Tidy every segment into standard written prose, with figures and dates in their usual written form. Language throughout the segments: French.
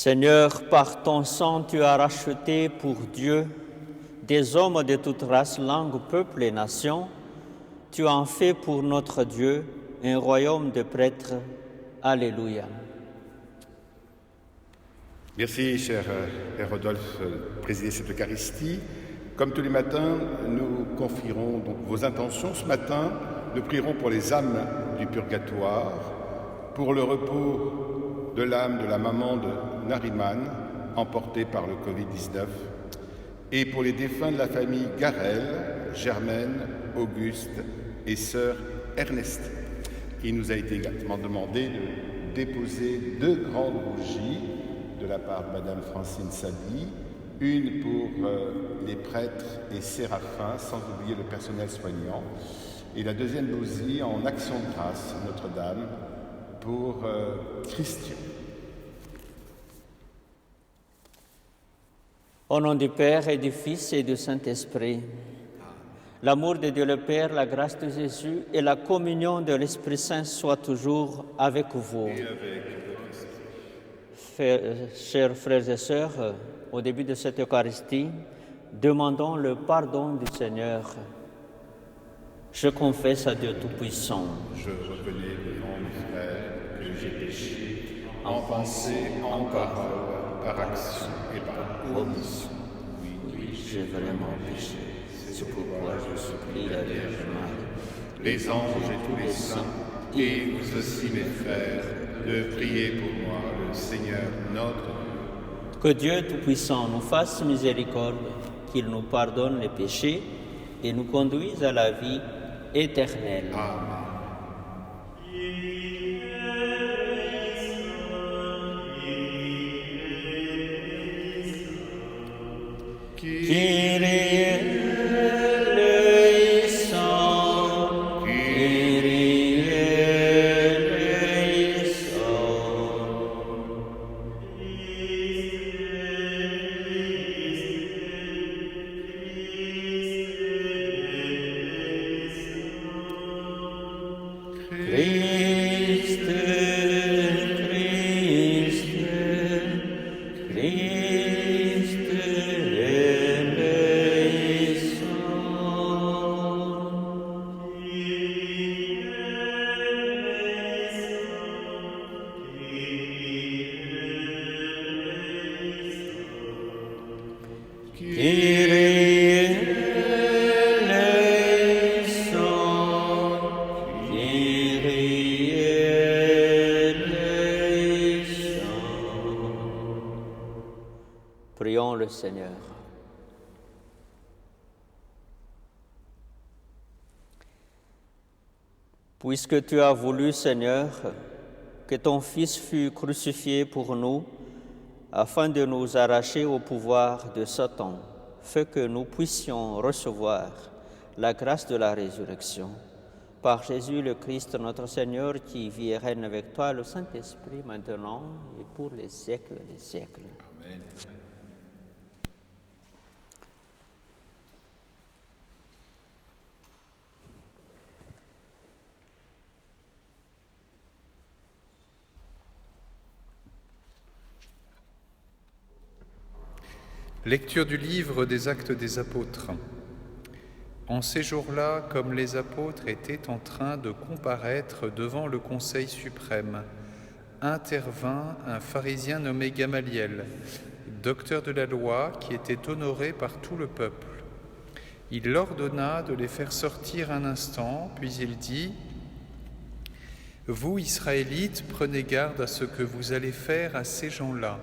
Seigneur, par ton sang, tu as racheté pour Dieu des hommes de toute race, langue, peuple et nation. Tu en fais pour notre Dieu un royaume de prêtres. Alléluia. Merci, cher Père Rodolphe, de présider cette Eucharistie. Comme tous les matins, nous confierons donc vos intentions. Ce matin, nous prierons pour les âmes du purgatoire, pour le repos de l'âme de la maman de Nariman, emportée par le Covid-19, et pour les défunts de la famille Garel, Germaine, Auguste et sœur Ernest. Il nous a été également demandé de déposer 2 grandes bougies de la part de Madame Francine Sadi, une pour les prêtres et séraphins, sans oublier le personnel soignant, et la deuxième bougie en action de grâce à Notre-Dame pour Christian. Au nom du Père et du Fils et du Saint-Esprit, l'amour de Dieu le Père, la grâce de Jésus et la communion de l'Esprit Saint soient toujours avec vous. Et avec Chers frères et sœurs, au début de cette Eucharistie, demandons le pardon du Seigneur. Je confesse à Dieu Tout-Puissant. Je reconnais devant mes frères que j'ai péché en pensée, en parole, par action et par omission. Oui, j'ai vraiment péché. C'est pourquoi je supplie la Vierge Marie, Les anges et tous les saints, et vous aussi mes frères, de prier pour moi, le Seigneur notre Dieu. que Dieu Tout-Puissant nous fasse miséricorde, qu'il nous pardonne les péchés et nous conduise à la vie éternelle. Amen. Kyrie eleison, Kyrie Prions le Seigneur. Puisque tu as voulu, Seigneur, que ton Fils fût crucifié pour nous, afin de nous arracher au pouvoir de Satan, fais que nous puissions recevoir la grâce de la résurrection. Par Jésus le Christ, notre Seigneur, qui vit et règne avec toi, le Saint-Esprit, maintenant et pour les siècles des siècles. Amen. Lecture du livre des Actes des Apôtres. En ces jours-là, comme les apôtres étaient en train de comparaître devant le Conseil suprême, intervint un pharisien nommé Gamaliel, docteur de la loi, qui était honoré par tout le peuple. Il ordonna de les faire sortir un instant, puis il dit : « Vous, Israélites, prenez garde à ce que vous allez faire à ces gens-là.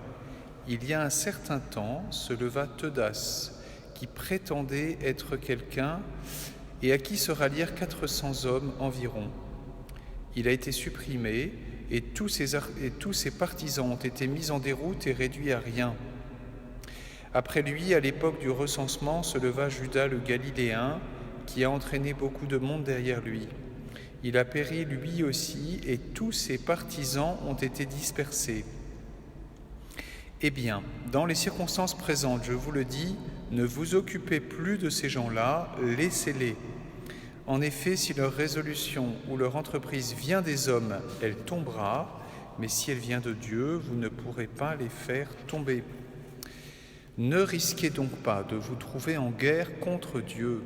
Il y a un certain temps se leva Teudas, qui prétendait être quelqu'un et à qui se rallièrent 400 hommes environ. Il a été supprimé et tous ses partisans ont été mis en déroute et réduits à rien. Après lui, à l'époque du recensement, se leva Judas le Galiléen, qui a entraîné beaucoup de monde derrière lui. Il a péri lui aussi et tous ses partisans ont été dispersés. Eh bien, dans les circonstances présentes, je vous le dis, ne vous occupez plus de ces gens-là, laissez-les. En effet, si leur résolution ou leur entreprise vient des hommes, elle tombera, mais si elle vient de Dieu, vous ne pourrez pas les faire tomber. Ne risquez donc pas de vous trouver en guerre contre Dieu. »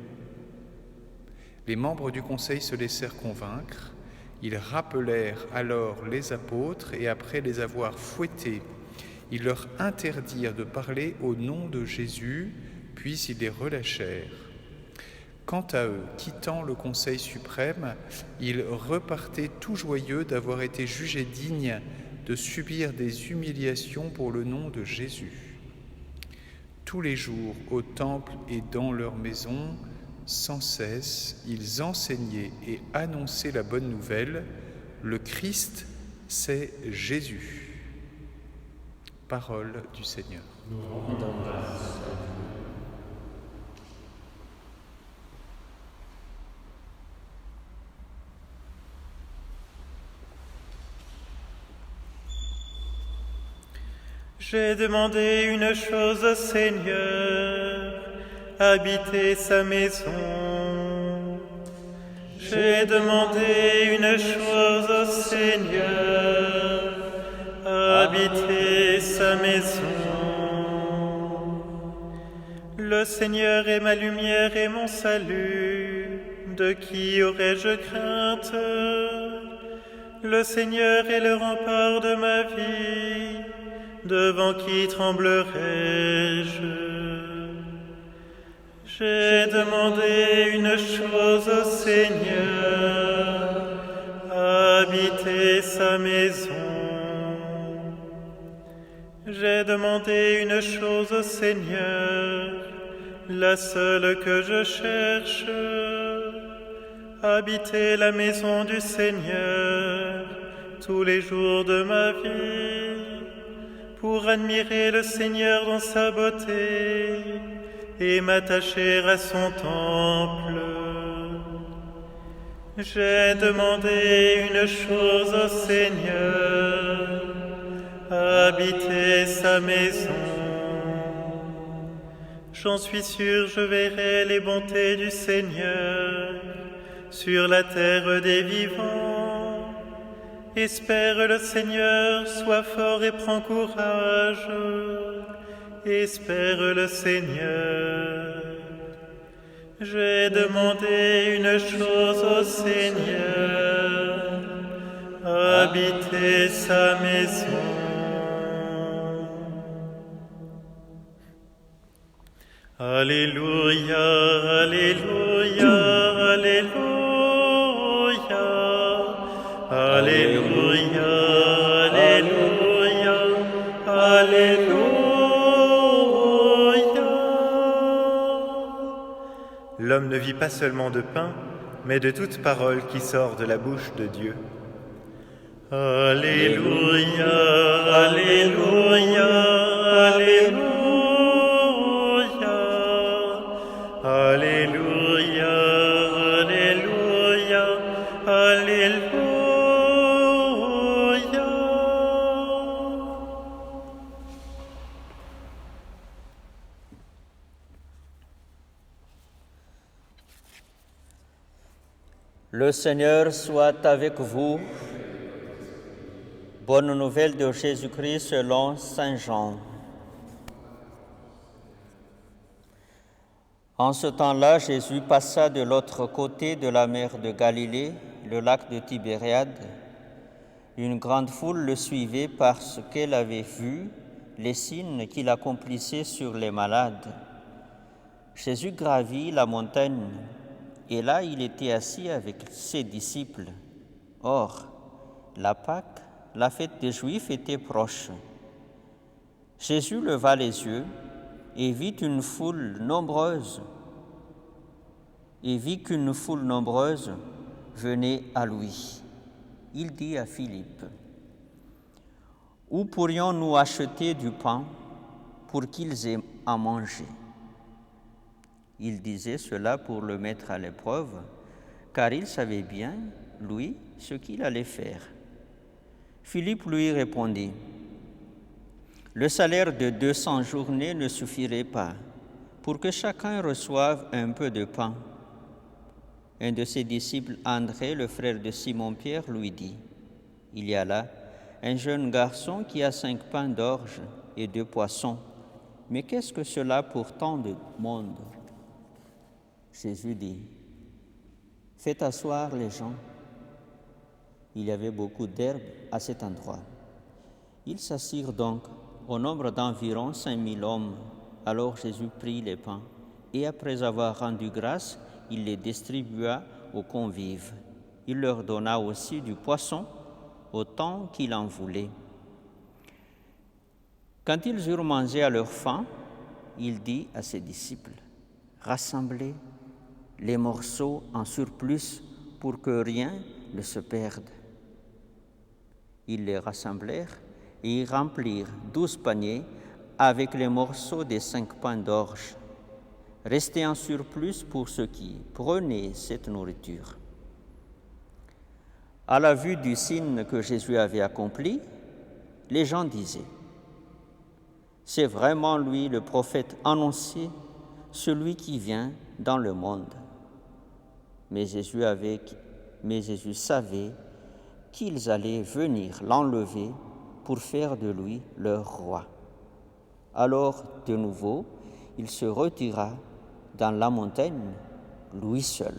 Les membres du conseil se laissèrent convaincre. Ils rappelèrent alors les apôtres et après les avoir fouettés, ils leur interdirent de parler au nom de Jésus, puis ils les relâchèrent. Quant à eux, quittant le Conseil suprême, ils repartaient tout joyeux d'avoir été jugés dignes de subir des humiliations pour le nom de Jésus. Tous les jours, au temple et dans leur maison, sans cesse, ils enseignaient et annonçaient la bonne nouvelle. Le Christ, c'est Jésus. Parole du Seigneur. J'ai demandé une chose au Seigneur, habiter sa maison. J'ai demandé une chose au Seigneur, habiter sa maison. Le Seigneur est ma lumière et mon salut, de qui aurais-je crainte? Le Seigneur est le rempart de ma vie, devant qui tremblerai-je? J'ai demandé une chose au Seigneur, habiter sa maison. J'ai demandé une chose au Seigneur, la seule que je cherche, habiter la maison du Seigneur tous les jours de ma vie, pour admirer le Seigneur dans sa beauté et m'attacher à son temple. J'ai demandé une chose au Seigneur, habiter sa maison. J'en suis sûr, je verrai les bontés du Seigneur sur la terre des vivants. Espère le Seigneur, sois fort et prends courage. Espère le Seigneur. J'ai demandé une chose au Seigneur, habiter sa maison. Alléluia, Alléluia, Alléluia, Alléluia, Alléluia, Alléluia. L'homme ne vit pas seulement de pain, mais de toute parole qui sort de la bouche de Dieu. Alléluia, Alléluia, Alléluia. Alléluia, Alléluia, Alléluia. Le Seigneur soit avec vous. Bonne nouvelle de Jésus-Christ selon Saint Jean. En ce temps-là, Jésus passa de l'autre côté de la mer de Galilée, le lac de Tibériade. Une grande foule le suivait parce qu'elle avait vu les signes qu'il accomplissait sur les malades. Jésus gravit la montagne, et là il était assis avec ses disciples. Or, la Pâque, la fête des Juifs, était proche. Jésus leva les yeux et vit qu'une foule nombreuse venait à lui. Il dit à Philippe, « Où pourrions-nous acheter du pain pour qu'ils aient à manger ?» Il disait cela pour le mettre à l'épreuve, car il savait bien, lui, ce qu'il allait faire. Philippe lui répondit, « Le salaire de 200 journées ne suffirait pas pour que chacun reçoive un peu de pain. » Un de ses disciples, André, le frère de Simon-Pierre, lui dit, « Il y a là un jeune garçon qui a 5 pains d'orge et 2 poissons. Mais qu'est-ce que cela pour tant de monde? Jésus dit, faites asseoir les gens. Il y avait beaucoup d'herbe à cet endroit. Ils s'assirent donc au nombre d'environ 5000 hommes. Alors Jésus prit les pains et après avoir rendu grâce, il les distribua aux convives. Il leur donna aussi du poisson autant qu'il en voulait. Quand ils eurent mangé à leur faim, il dit à ses disciples, « Rassemblez les morceaux en surplus pour que rien ne se perde. » Ils les rassemblèrent et y remplirent 12 paniers avec les morceaux des 5 pains d'orge, restés en surplus pour ceux qui prenaient cette nourriture. À la vue du signe que Jésus avait accompli, les gens disaient, « C'est vraiment lui le prophète annoncé, celui qui vient dans le monde. » Mais Jésus savait qu'ils allaient venir l'enlever pour faire de lui leur roi. Alors, de nouveau, il se retira dans la montagne, lui seul.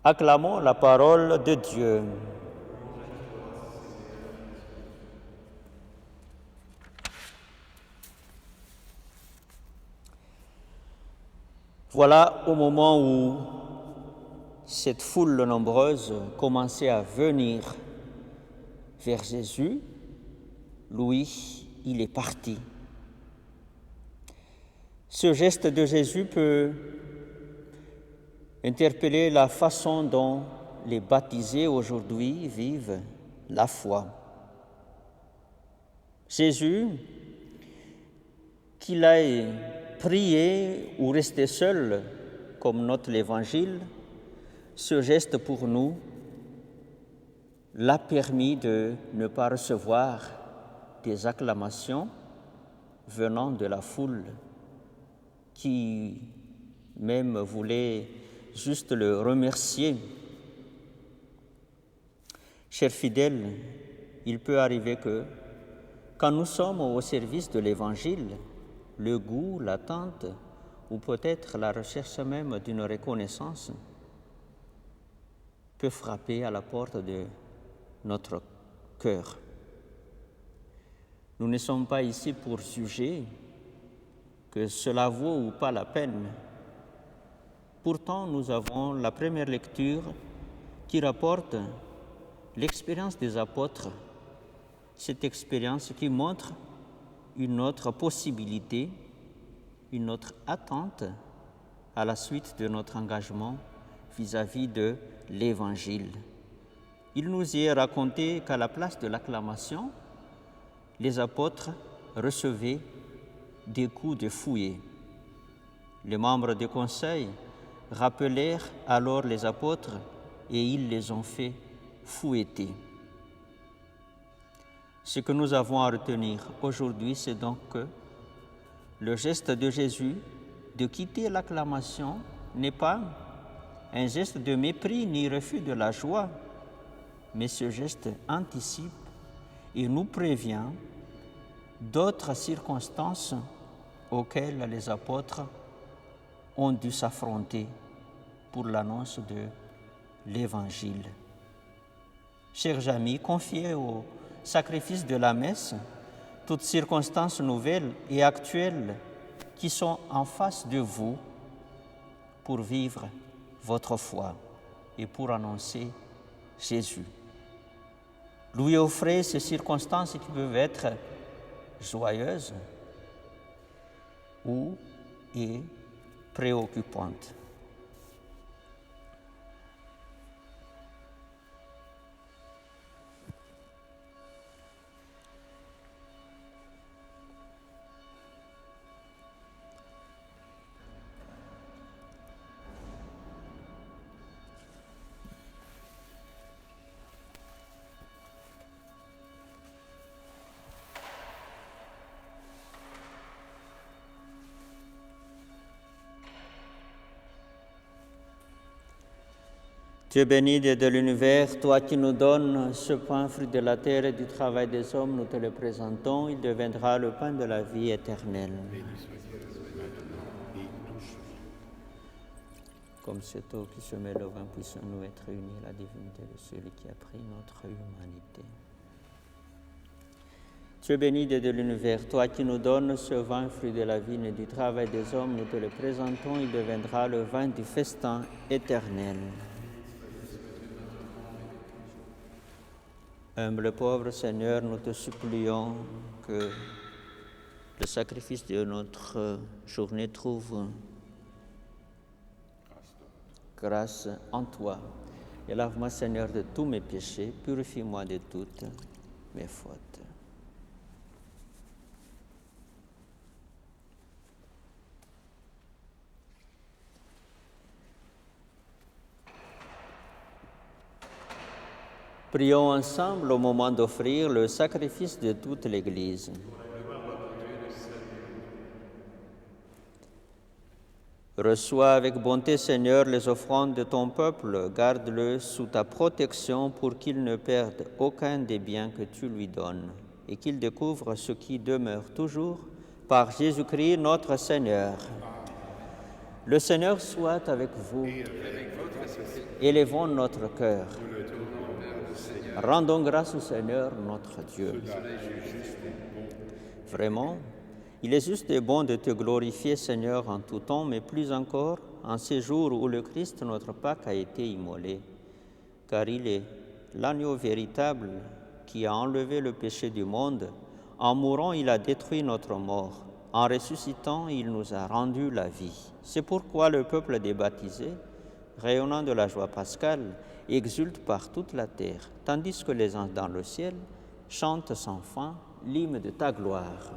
Acclamons la parole de Dieu. Voilà au moment où cette foule nombreuse commençait à venir vers Jésus, lui, il est parti. Ce geste de Jésus peut interpeller la façon dont les baptisés aujourd'hui vivent la foi. Jésus, qu'il aille prier ou rester seul, comme note l'Évangile, ce geste pour nous l'a permis de ne pas recevoir des acclamations venant de la foule qui même voulait juste le remercier. Chers fidèles, il peut arriver que quand nous sommes au service de l'Évangile, le goût, l'attente ou peut-être la recherche même d'une reconnaissance peut frapper à la porte de notre cœur. Nous ne sommes pas ici pour juger que cela vaut ou pas la peine. Pourtant, nous avons la première lecture qui rapporte l'expérience des apôtres, cette expérience qui montre une autre possibilité, une autre attente à la suite de notre engagement vis-à-vis de l'Évangile. Il nous y est raconté qu'à la place de l'acclamation, les apôtres recevaient des coups de fouet. Les membres du conseil rappelèrent alors les apôtres et ils les ont fait fouetter. Ce que nous avons à retenir aujourd'hui, c'est donc que le geste de Jésus de quitter l'acclamation n'est pas un geste de mépris ni refus de la joie, mais ce geste anticipe et nous prévient d'autres circonstances auxquelles les apôtres ont dû s'affronter pour l'annonce de l'Évangile. Chers amis, confiez au sacrifice de la messe toutes circonstances nouvelles et actuelles qui sont en face de vous pour vivre votre foi et pour annoncer Jésus. Lui offrez ces circonstances qui peuvent être joyeuses ou préoccupantes. Tu es béni de l'univers, toi qui nous donnes ce pain, fruit de la terre et du travail des hommes, nous te le présentons, il deviendra le pain de la vie éternelle. Comme cette eau qui se mêle au vin, puissions-nous être unis à la divinité de celui qui a pris notre humanité. Tu es béni de l'univers, toi qui nous donnes ce vin, fruit de la vigne et du travail des hommes, nous te le présentons, il deviendra le vin du festin éternel. Humble pauvre Seigneur, nous te supplions que le sacrifice de notre journée trouve grâce en toi. Et lave-moi, Seigneur, de tous mes péchés, purifie-moi de toutes mes fautes. Prions ensemble au moment d'offrir le sacrifice de toute l'Église. Reçois avec bonté, Seigneur, les offrandes de ton peuple, garde-le sous ta protection pour qu'il ne perde aucun des biens que tu lui donnes et qu'il découvre ce qui demeure toujours par Jésus-Christ notre Seigneur. Le Seigneur soit avec vous. Élevons notre cœur. Rendons grâce au Seigneur notre Dieu. Vraiment, il est juste et bon de te glorifier, Seigneur, en tout temps, mais plus encore en ces jours où le Christ, notre Pâque, a été immolé, car il est l'agneau véritable qui a enlevé le péché du monde. En mourant, il a détruit notre mort. En ressuscitant, il nous a rendu la vie. C'est pourquoi le peuple des baptisés, rayonnant de la joie pascale, exulte par toute la terre, tandis que les anges dans le ciel chantent sans fin l'hymne de ta gloire.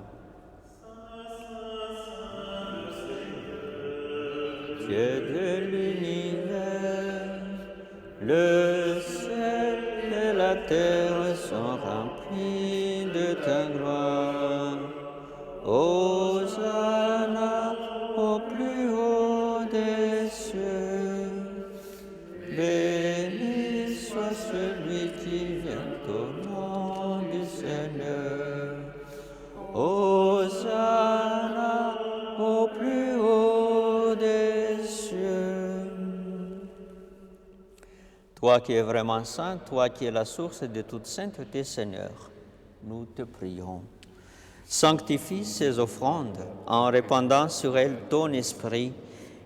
Dieu de l'univers, le ciel et la terre sont remplis de ta gloire. Hosanna au plus haut des cieux. Béni soit celui qui vient au nom du Seigneur. Hosanna au plus haut des cieux. Toi qui es vraiment saint, toi qui es la source de toute sainteté, Seigneur, nous te prions. Sanctifie ces offrandes en répandant sur elles ton esprit,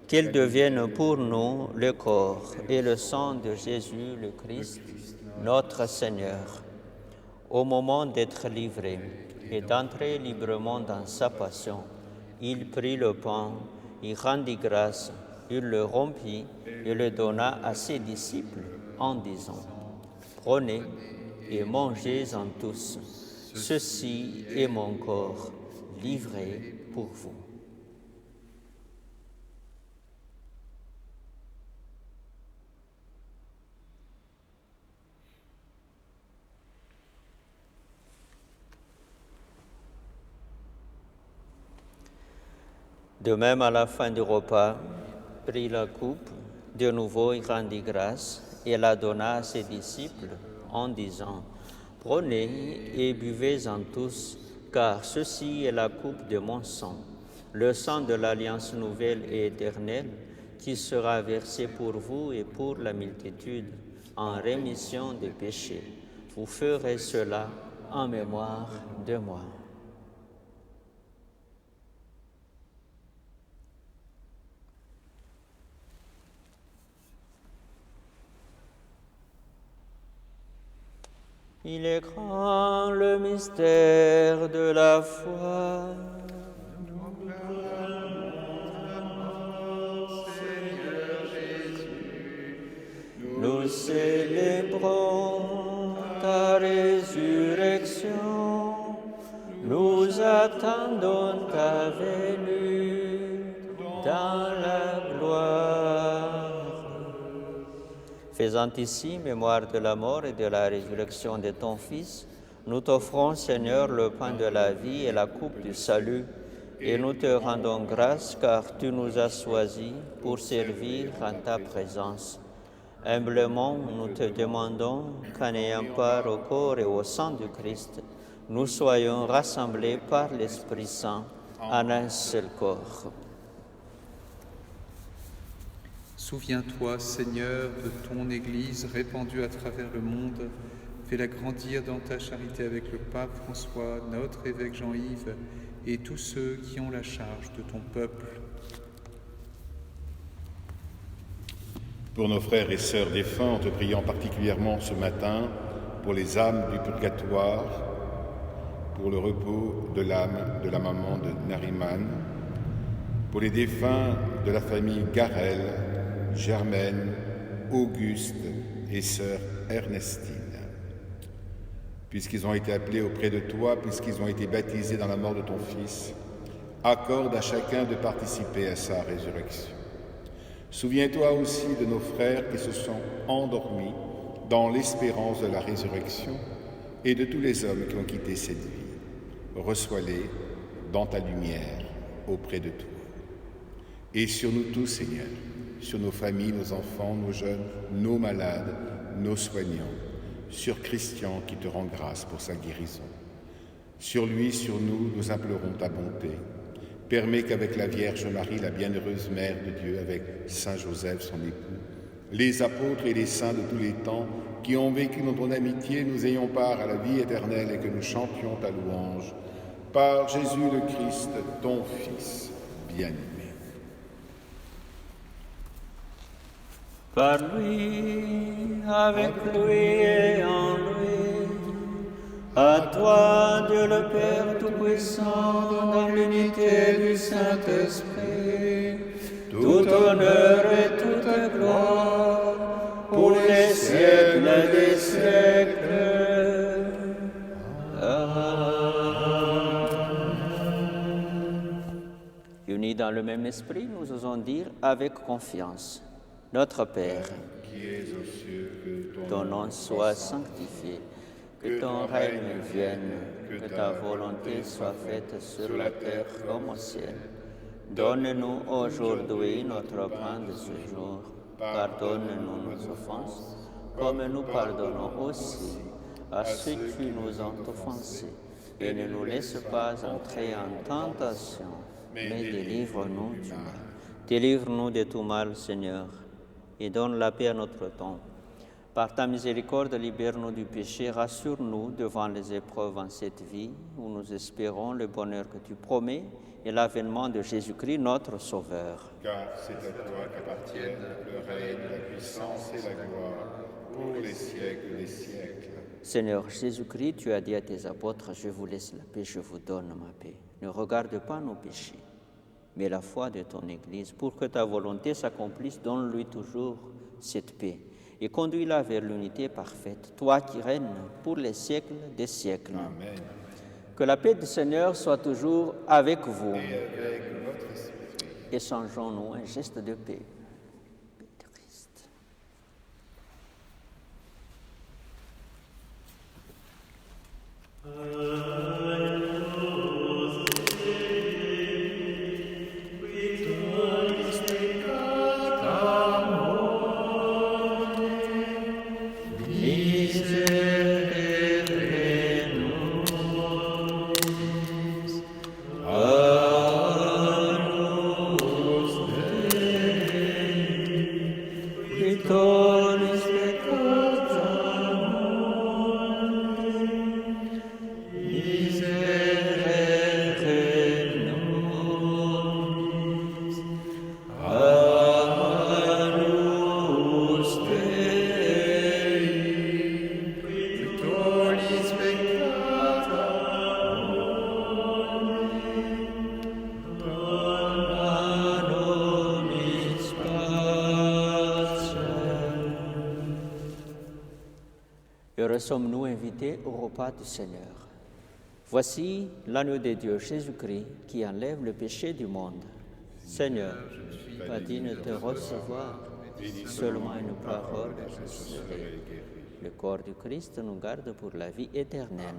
qu'elles deviennent pour nous le corps et le sang de Jésus le Christ, notre Seigneur. Au moment d'être livré et d'entrer librement dans sa passion, il prit le pain, il rendit grâce, il le rompit et le donna à ses disciples en disant : « Prenez et mangez-en tous. Ceci est mon corps livré pour vous. » De même, à la fin du repas, prit la coupe, de nouveau il rendit grâce et la donna à ses disciples en disant : « Prenez et buvez-en tous, car ceci est la coupe de mon sang, le sang de l'alliance nouvelle et éternelle, qui sera versé pour vous et pour la multitude en rémission des péchés. Vous ferez cela en mémoire de moi. » Il est grand le mystère de la foi. Seigneur Jésus, Nous célébrons ta résurrection. Nous attendons ta venue dans la gloire. Faisant ici mémoire de la mort et de la résurrection de ton Fils, nous t'offrons, Seigneur, le pain de la vie et la coupe du salut, et nous te rendons grâce car tu nous as choisis pour servir en ta présence. Humblement, nous te demandons qu'en ayant part au corps et au sang du Christ, nous soyons rassemblés par l'Esprit Saint en un seul corps. Souviens-toi, Seigneur, de ton Église répandue à travers le monde. Fais-la grandir dans ta charité avec le pape François, notre évêque Jean-Yves et tous ceux qui ont la charge de ton peuple. Pour nos frères et sœurs défunts, en te priant particulièrement ce matin pour les âmes du purgatoire, pour le repos de l'âme de la maman de Nariman, pour les défunts de la famille Garel, Germaine, Auguste et sœur Ernestine. Puisqu'ils ont été appelés auprès de toi, puisqu'ils ont été baptisés dans la mort de ton Fils, accorde à chacun de participer à sa résurrection. Souviens-toi aussi de nos frères qui se sont endormis dans l'espérance de la résurrection et de tous les hommes qui ont quitté cette vie. Reçois-les dans ta lumière auprès de toi. Et sur nous tous, Seigneur, sur nos familles, nos enfants, nos jeunes, nos malades, nos soignants, sur Christian qui te rend grâce pour sa guérison. Sur lui, sur nous, nous implorons ta bonté. Permets qu'avec la Vierge Marie, la bienheureuse Mère de Dieu, avec Saint Joseph, son époux, les apôtres et les saints de tous les temps qui ont vécu dans ton amitié, nous ayons part à la vie éternelle et que nous chantions ta louange. Par Jésus le Christ, ton Fils bien-aimé. Par lui, avec lui et en lui, à toi, Dieu le Père Tout-Puissant, dans l'unité du Saint-Esprit, tout honneur et toute gloire, pour les siècles des siècles. Amen. Unis dans le même esprit, nous osons dire avec confiance: Notre Père, Qui es aux cieux, que ton nom soit sanctifié, que ton règne vienne, que ta volonté soit faite sur la terre comme au ciel. Donne-nous aujourd'hui notre pain de ce jour. Pardonne-nous nos offenses, comme nous pardonnons aussi à ceux qui nous ont offensés. Et ne nous laisse pas entrer en tentation, mais délivre-nous du mal. Délivre-nous de tout mal, Seigneur, et donne la paix à notre temps. Par ta miséricorde, libère-nous du péché, rassure-nous devant les épreuves en cette vie, où nous espérons le bonheur que tu promets et l'avènement de Jésus-Christ, notre Sauveur. Car c'est à toi qu'appartiennent le règne, la puissance et la gloire, pour les siècles des siècles. Seigneur Jésus-Christ, tu as dit à tes apôtres: je vous laisse la paix, je vous donne ma paix. Ne regarde pas nos péchés, mais la foi de ton Église. Pour que ta volonté s'accomplisse, donne-lui toujours cette paix et conduis-la vers l'unité parfaite, toi qui règnes pour les siècles des siècles. Amen. Que la paix du Seigneur soit toujours avec vous. Et avec votre esprit. Échangeons-nous un geste de paix. Paix de Christ. Heureux sommes-nous invités au repas du Seigneur. Voici l'agneau de Dieu, Jésus-Christ, qui enlève le péché du monde. Seigneur, je ne suis pas digne de te recevoir, seulement une parole, je serai. Le corps du Christ nous garde pour la vie éternelle.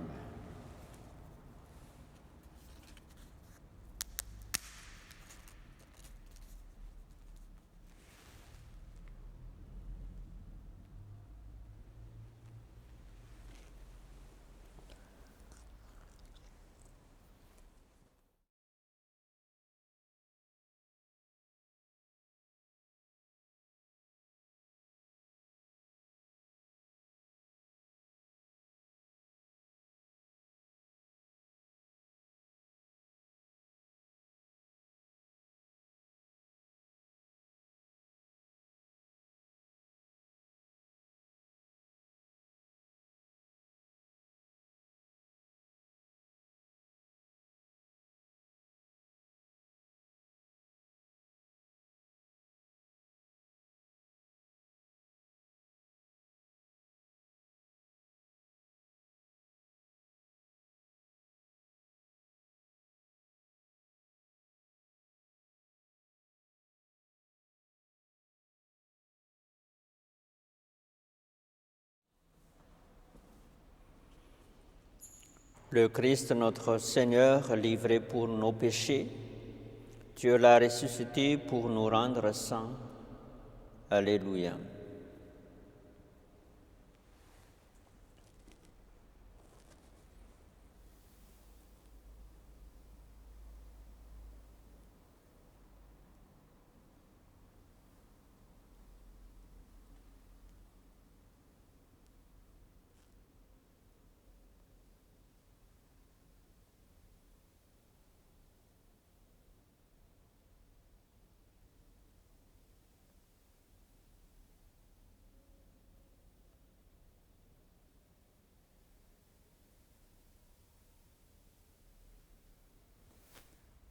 Le Christ, notre Seigneur, livré pour nos péchés, Dieu l'a ressuscité pour nous rendre saints. Alléluia.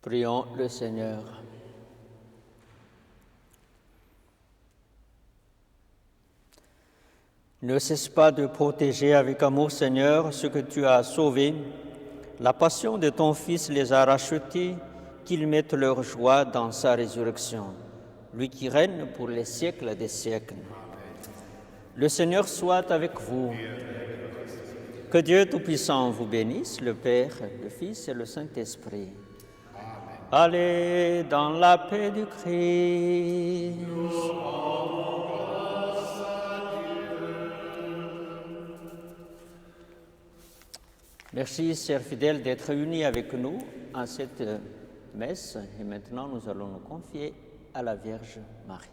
Prions le Seigneur. Ne cesse pas de protéger avec amour, Seigneur, ceux que tu as sauvés. La passion de ton Fils les a rachetés, qu'ils mettent leur joie dans sa résurrection, lui qui règne pour les siècles des siècles. Le Seigneur soit avec vous. Que Dieu Tout-Puissant vous bénisse, le Père, le Fils et le Saint-Esprit. Allez dans la paix du Christ. Merci, chers fidèles, d'être unis avec nous en cette messe. Et maintenant, nous allons nous confier à la Vierge Marie.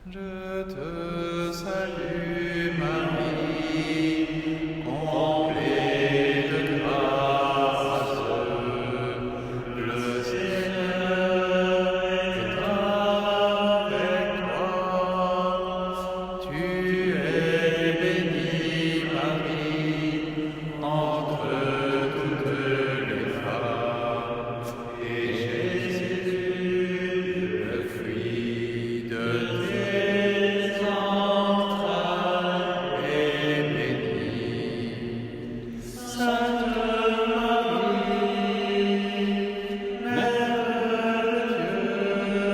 Je te salue, Marie, comblée de grâce. Le Seigneur est avec toi. Tu es bénie, Marie, entre toutes les femmes. Et Jésus, le fruit de tes entrailles, est béni. Sainte Marie, Mère de Dieu,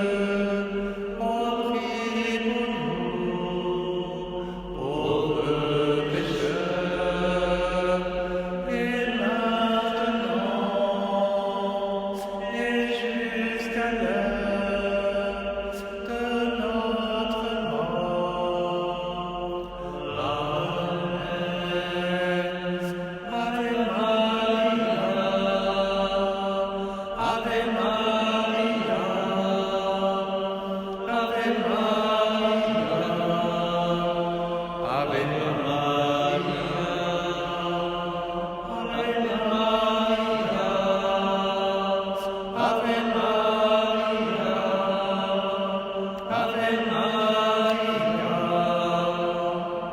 prie pour nous, pauvres pécheurs, et maintenant, et jusqu'à l'heure de notre mort. Amen. Ave Maria,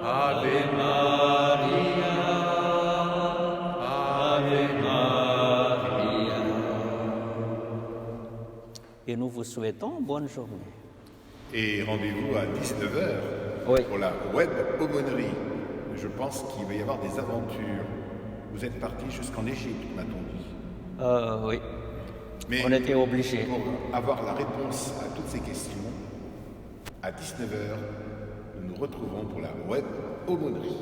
Ave Maria, Ave Maria, Ave Et nous vous souhaitons bonne journée. Et rendez-vous à 19h Oui. pour la web aumônerie. Je pense qu'il va y avoir des aventures. Vous êtes partis jusqu'en Égypte, m'a-t-on dit. Oui, Mais on était obligés. pour avoir la réponse à toutes ces questions, à 19h, nous nous retrouvons pour la web aumônerie.